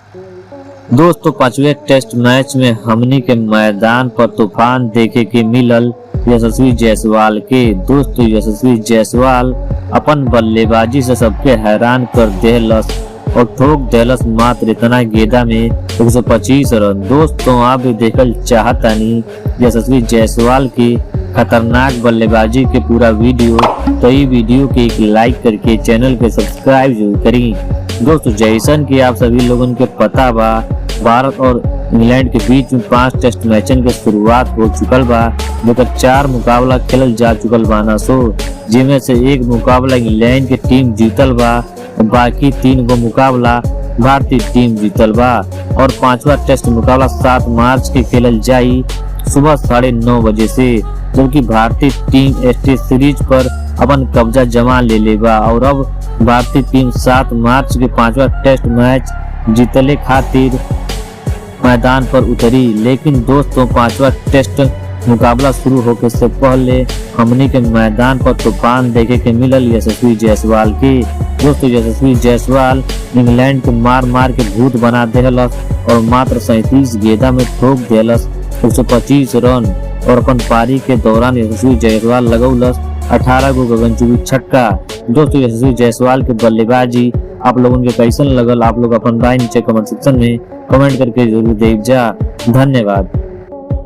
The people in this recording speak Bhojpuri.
दोस्तों, पांचवें टेस्ट मैच में हमनी के मैदान पर तूफान देखे के मिलल यशस्वी जायसवाल के। दोस्तों, यशस्वी जायसवाल अपन बल्लेबाजी से सबके हैरान कर देहलस और ठोक देहलस मात्र इतना गेंदा में 125 रन। दोस्तों, आप भी देखल चाहतानी यशस्वी जायसवाल की खतरनाक बल्लेबाजी के पूरा वीडियो, तो ये वीडियो के एक लाइक करके चैनल के सब्सक्राइब जरूर करी। दोस्तों, जैसन कि आप सभी लोगन के पता बा, भारत और इंग्लैंड के बीच में 5 टेस्ट मैचन के शुरुआत हो चुकल बा, जेकर 4 मुकाबला खेलल जा चुकल बाना सो, जिनमें से एक मुकाबला इंग्लैंड की टीम जीतल बा और बाकी 3 गो मुकाबला भारतीय टीम जीतल बा। और 5वां टेस्ट मुकाबला 7 मार्च के खेलल जाई सुबह 9:30 बजे से, जबकि भारतीय टीम टेस्ट सीरीज पर अपन कब्जा जमा ले लेबा और अब भारतीय टीम 7 मार्च के 5वां टेस्ट मैच जीतले खातिर मैदान पर उतरी। लेकिन दोस्तों, 5वां टेस्ट मुकाबला शुरू होने से पहले हमनी के मैदान पर तूफान देखे के मिलल यशस्वी जायसवाल के। दोस्तों, यशस्वी जायसवाल इंग्लैंड के मार के भूत बना देहलस और मात्र 37 गेंदा में ठोक देहलस 125 रन। और अपन पारी के दौरान यशस्वी जायसवाल लगौलस 18 गो गगनचुंबी छक्का। दोस्तों, यशस्वी जायसवाल के बल्लेबाजी आप लोगों के कैसन लगल, आप लोग अपन राय नीचे कमेंट सेक्शन में कमेंट करके जरूर देख जा। धन्यवाद।